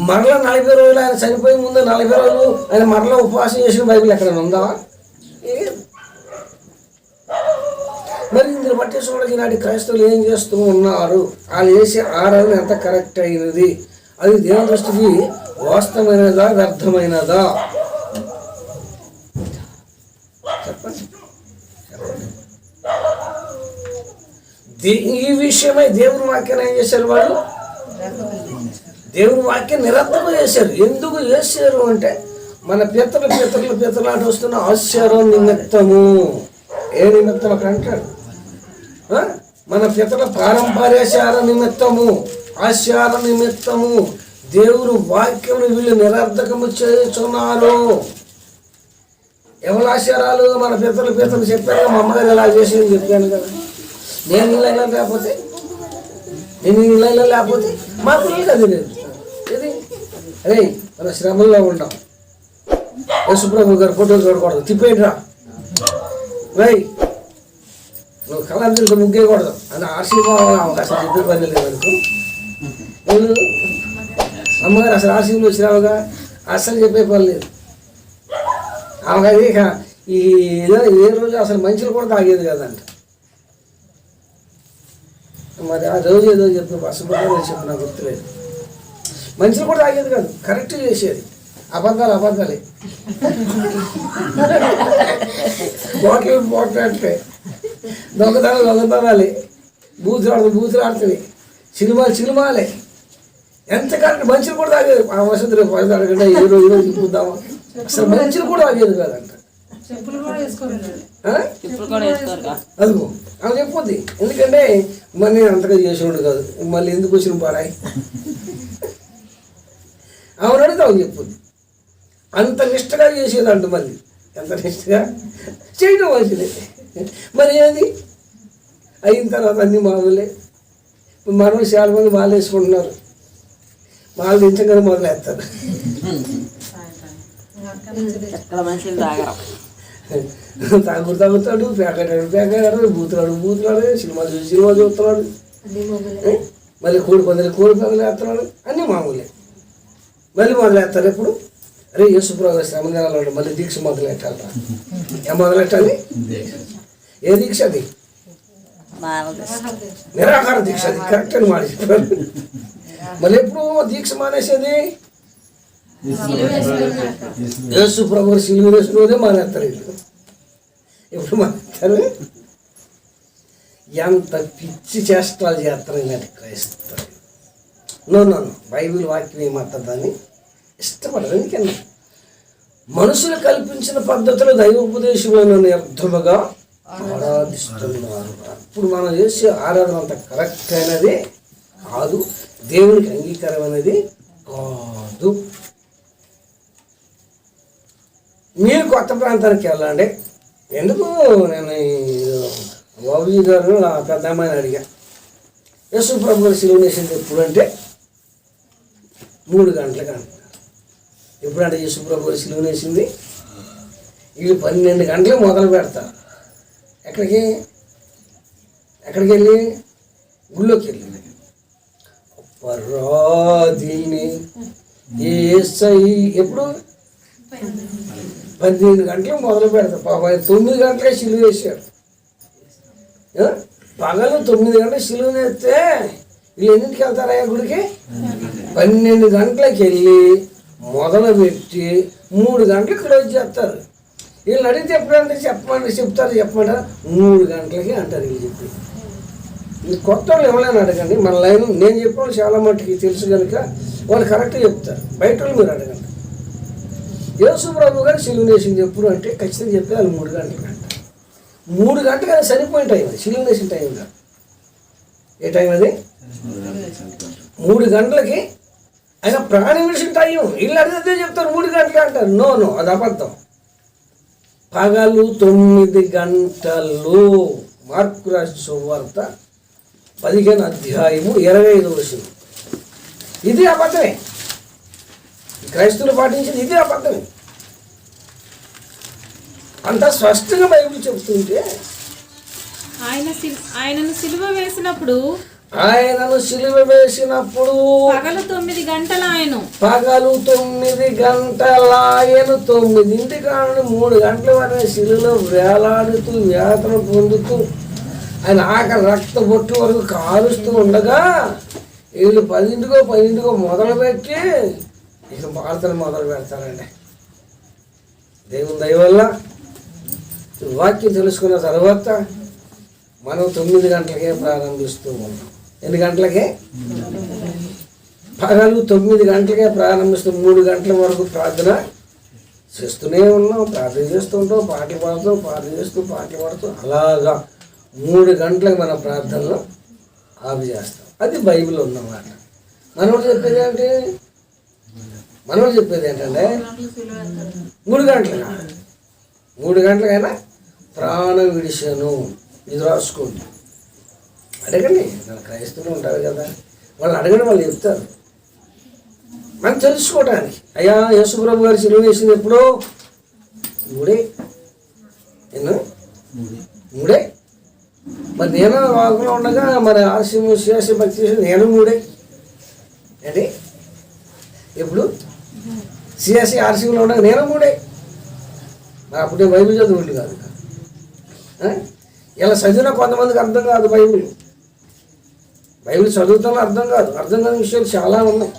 మరలా 40 రోజులు ఆయన చనిపోయే ముందు 40 రోజులు ఆయన మరలా ఉపవాసం చేసిన బైబిల్ ఎక్కడైనా ఉందా? మరి ఇందులో బట్టి చూడగా ఈనాటి క్రైస్తవులు ఏం చేస్తూ ఉన్నారు, వాళ్ళు చేసే ఆరాధన ఎంత కరెక్ట్ అయినది, అది దేవుని దృష్టికి వాస్తవమైనదా వ్యర్థమైనదా చెప్పండి. ఈ విషయమై దేవుని వాక్యాన్ని ఏం చేశారు వాళ్ళు? దేవుని వాక్యం నిరర్థకం చేశారు. ఎందుకు చేశారు అంటే మన పితరులాట వస్తున్న ఆశ్చర్యం నిమిత్తము. ఏ నిమిత్తం అక్కడ అంటాడు? మన పితరుల పారంపర్యాచార నిమిత్తము, ఆచార నిమిత్తము దేవుని వాక్యం వీళ్ళు నిరర్థకము చేస్తున్నారు. ఎవరి ఆచారాలు? మన పితరులు చెప్పారు, మా అమ్మగారు ఎలా చేసేది చెప్పాను కదా. నేను ఈ లైన్లో లేకపోతే మా పిల్లలకి అది లేదు. ఇది అరే మన శ్రమల్లో ఉన్నాం, యేసుప్రభు గారు ఫోటోలు చూడకూడదు, తిప్పేయండిరా రై, నువ్వు కళాంతరితో ముగ్గేయకూడదు అని ఆశీర్వాదం అవకాశం చెప్పే పని లేదు అనుకో. నేను అమ్మగారు అసలు ఆశీర్వాదం వచ్చినావుగా అసలు చెప్పే పని లేదు. ఆమె ఇక ఈ ఏదో ఏ రోజు అసలు మంచులు కూడా తాగేది కదంట. మరి ఆ రోజు ఏదో చెప్పిన అసలు చెప్పిన గుర్తులేదు. మంచులు కూడా తాగేది కాదు, కరెక్ట్ చేసేది. అబద్ధాలే పోట్లాడితే దొంగతనాలే, బూతులు ఆడుతుంది, సినిమాలే ఎంత కరెక్ట్. మంచులు కూడా తాగేది. ఆ వసతి రేపు అడగంటే ఏ రోజు చూద్దామా, అసలు మంచులు కూడా తాగేది కాదంట. అదిగో ఆమె చెప్పొద్ది, ఎందుకంటే మరి నేను అంతగా చేసినోడు కాదు, మళ్ళీ ఎందుకు వచ్చిన పారాయి ఆమె అడిగితే ఆమె చెప్పొద్ది. అంత నిష్టగా చేసేదంట. మళ్ళీ ఎంత నిష్టగా చేయడం మంచిదే. మరి ఏది అయిన తర్వాత అన్ని మామూలే. మనలు చాలా మంది మాలు వేసుకుంటున్నారు, మాలు దించగానే మొదలెత్తారు. తాగుతాడు, పేకాడు, బూతులాడు, సినిమా చూస్తున్నాడు. మళ్ళీ కోడి పందులు వేస్తున్నాడు, అన్నీ మామూలే. మళ్ళీ మొదలెత్తారు ఎప్పుడు? అరే యేసుప్రభు శ్రమ దినాలు మళ్ళీ దీక్ష మొదలెట్టాలరా. ఏం మొదలెట్టాలి? ఏ దీక్ష అది? నిరాహార దీక్ష. అది కరెక్ట్ అని మాట చెప్పారు. మళ్ళీ ఎప్పుడు దీక్ష మానేసేది? యేసుప్రభు సిలువ వేసుకునే మానేస్తారు. ఎప్పుడు మానేస్తారు? ఎంత పిచ్చి చేష్టాలు చేస్తారు ఇలాంటి క్రైస్తవులు. నో బైబిల్ వాక్యం ఏమంటుందని ఇష్టపడదు. ఎందుకన్నా మనుషులు కల్పించిన పద్ధతులు దైవోపదేశమైన అర్థముగా ఆరాధిస్తున్నారు. అప్పుడు మనం చేసే ఆరాధన అంత కరెక్ట్ అయినది కాదు, దేవునికి అంగీకారమైనది కాదు. మీరు కొత్త ప్రాంతానికి వెళ్ళండి. ఎందుకు నేను బాబుజీ గారు నా పెద్ద అమ్మాయిని అడిగా, యేసుప్రభు గారు సిలువ వేసింది ఎప్పుడు అంటే 3 గంటలకు అంటున్నారు. ఎప్పుడంటే యేసుప్రభు గారు సిలువ వేసింది వీళ్ళు 12 గంటలకు మొదలు పెడతారు. ఎక్కడికి వెళ్ళి? గుళ్ళోకి వెళ్ళి పరాధీని ఏసై ఎప్పుడు 12 గంటలకు మొదలు పెడతారు. పాప 9 గంటలకే సిలువ వేసారు. పగలు 9 గంటలకు సిలువ వేస్తే వీళ్ళు ఎన్నింటికి వెళ్తారయ్యా గుడికి? 12 గంటలకు వెళ్ళి మొదలుపెట్టి 3 గంటలకు క్లోజ్ చేస్తారు. వీళ్ళని అడిగితే ఎప్పుడంటే చెప్పమంటారు 3 గంటలకి అంటారు. వీళ్ళు చెప్పి మీరు కొత్త వాళ్ళు ఎవరైనా అడగండి. మన లైన్ నేను చెప్పిన వాళ్ళు చాలా మట్టుకి తెలుసు కనుక వాళ్ళు కరెక్ట్గా చెప్తారు. బయట వాళ్ళు మీరు అడగండి. యేసుప్రభు గారు సిలువ వేసింది ఎప్పుడు అంటే ఖచ్చితంగా చెప్తే వాళ్ళు 3 గంటలకు అంటారు. 3 గంటలకు అది సరిపోయిన టైం, అది సిలువ వేసిన టైం కాదు. ఏ టైం అది? 3 గంటలకి ఆయన ప్రాణం విడిచిన టైం. వీళ్ళు అడిగితే చెప్తారు 3 గంటలు అంటారు. నో అది అబద్ధం. పగలు 9 గంటలు. మార్కు రాసిన సువార్త 15వ అధ్యాయము 25వ వచనం. ఇది అబద్ధమే. క్రైస్తవులు పాటించింది ఇది అబద్ధమే. అంత స్పష్టంగా బైబిల్ చెబుతుంటే ఆయనను సిలువ వేసినప్పుడు పగలు 9 గంటలు ఆయన 9 కానుండి 3 గంటల వరకు శిలువలో వేలాడుతూ వేతన పొందుతూ ఆయన ఆకలి రక్త బొట్టు వరకు కాలుస్తూ ఉండగా వీళ్ళు 10కో మొదలుపెట్టి ఇక వార్తలు మొదలు పెడతారండి. దేవుని దయ వల్ల వాక్యం తెలుసుకున్న తర్వాత మనం 9 గంటలకే ప్రారంభిస్తూ ఉన్నాం. ఎన్ని గంటలకే? పగలు 9 గంటలకే ప్రారంభిస్తూ 3 గంటల వరకు ప్రార్థన చేస్తూనే ఉన్నాం. ప్రార్థన చేస్తూ ఉంటాం, పాటలు పాడుతూ పాటలు పాడుతూ అలాగా 3 గంటలకు మన ప్రార్థనలో ఆపు చేస్తాం. అది బైబిల్ ఉన్నమాట. మనోడు చెప్పేది ఏంటంటే 3 గంటలుగా 3 గంటలకైనా ప్రాణం విడిచాను. ఇది రాసుకోండి, అడగండి. మన క్రైస్తవులు ఉంటారు కదా, వాళ్ళు అడగండి, వాళ్ళు చెప్తారు. మనం తెలుసుకోవడానికి అయ్యా యేసుప్రభు గారు సిలువ వేసింది ఎప్పుడో 3 మరి నేను వాకులో ఉండగా మరి ఆర్సీ భక్తి చేసి నేను 3 అంటే ఎప్పుడు సిఎస్సి ఆర్సీలో ఉండగా నేను 3 మరి అప్పుడే బైబిల్ చదువులు కాదు. ఇలా చదివినా కొంతమందికి అర్థం కాదు. బైబిల్ చదువుతానో అర్థం కాని విషయాలు చాలా ఉన్నాయి.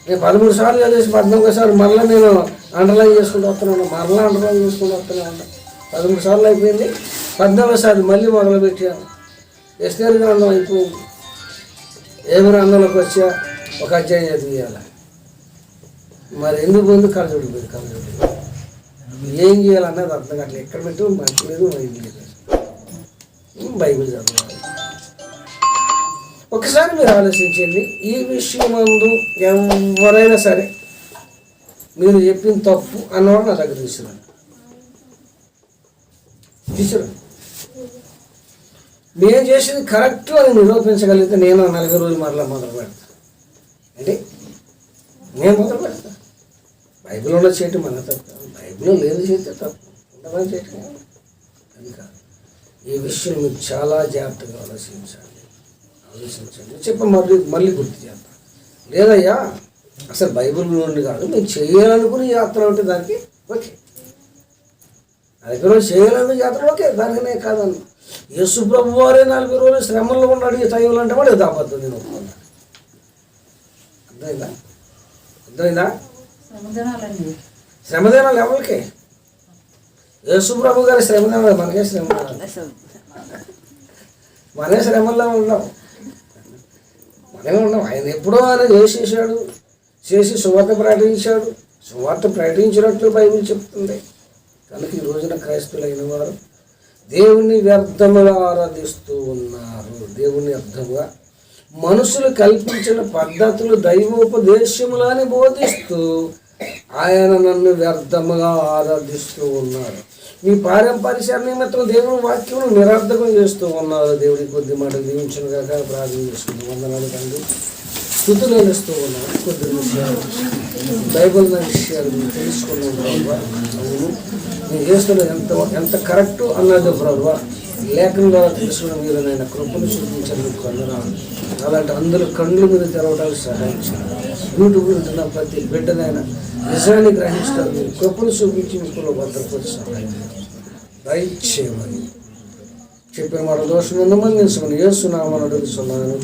నేను 13 సార్లు చదివేసి 14వ సారి మరలా నేను అండర్లైన్ చేసుకుంటూ వస్తున్నాను. 13 సార్లు అయిపోయింది. 14వ సారి మళ్ళీ మొదలు పెట్టాను. ఎస్తేరు గ్రంథం అయిపోయింది. ఏ గ్రంథంలోకి వచ్చా ఒక అధ్యాయం చదివేయాలి. మరి ఎందుకు పోయింది? కలజోడిపోయింది. ఏం చేయాలన్నది అర్థం కావట్లేదు. ఎక్కడ పెట్టు మంచి లేదు, బైబిల్ చదవాలి. ఒకసారి మీరు ఆలోచించండి. ఈ విషయం ముందు ఎవరైనా సరే మీరు చెప్పిన తప్పు అన్నవాడు నా దగ్గర తీసుకురండి. నేను చేసింది కరెక్ట్ అని నిరూపించగలిగితే నేను 40 రోజులు మరలా మొదలు పెడతాను. అంటే నేను మొదలు పెడతాను. బైబిల్లో చేయటం మన తప్పు, బైబిల్లో లేదు చేస్తే తప్పు, ఉండమని చేయటం అది కాదు. ఈ విషయం మీరు చాలా జాగ్రత్తగా ఆలోచించాలి. ఆలోచించండి చెప్పి మళ్ళీ గుర్తు చేద్దాం. లేదయ్యా అసలు బైబిల్ నుండి కాదు, మేము చేయాలనుకునే యాత్ర ఉంటే దానికి ఓకే, అది రోజు చేయాలనుకునే యాత్ర ఓకే, దానికనే కాదన్న. యేసు ప్రభు వారే 40 రోజులు శ్రమల్లో ఉన్నాడు ఈ టైంలో అంటే వాడు దాపద్దు నేను ఒప్పుకున్నాను. అర్థమైందా? శ్రమదినాలు ఎవరికి? యేసు ప్రభు గారి శ్రమదినాలు, మనకే శ్రమదినాలు, మనమే శ్రమల్లో ఉన్నాం. మనమే ఉన్నాం. ఆయన ఎప్పుడో ఆయన చేసి సువార్త ప్రకటించాడు. సువార్త ప్రకటించినట్లు బైబిల్ చెప్తుంది. కనుక ఈ రోజున క్రైస్తవులైన వారు దేవుణ్ణి వ్యర్థముగా ఆరాధిస్తూ ఉన్నారు. దేవుణ్ణి వ్యర్థముగా మనుషులు కల్పించిన పద్ధతులు దైవోపదేశములని బోధిస్తూ ఆయన నన్ను వ్యర్థముగా ఆరాధిస్తూ ఉన్నారు. మీ పారంపర్య నిమిత్తం దేవుని వాక్యమును నిరర్థకం చేస్తూ ఉన్నారు. దేవుడి కొద్ది మాటలు దీవించిన కాక ప్రార్థన చేసుకుంటూ వందనాలు తండ్రి. స్థుతులు వేస్తూ ఉన్నారు. కొద్ది విషయాలు బైబిల్ విషయాలు మీరు తెలుసుకున్నాం ప్రభు. అవును నేను చేస్తున్నది ఎంత కరెక్టు అన్నది ప్రభు. లేఖనం ద్వారా తెలుసుకున్న మీరు నాయన కృపను చూపించేందుకు వందనాలు. అలాంటి అందరూ కళ్ళు మీద తెరవడానికి సహాయించారు. యూట్యూబ్ ఉంటున్న ప్రతి బిడ్డనైనా నిజాన్ని గ్రహిస్తారు. మీరు కృపను చూపించి మీకు భద్రపడి సహాయం దయచేయమని చెప్పిన మాట దోషం ఉందమని నేను యేసు నామమున అడుగుతున్నాను.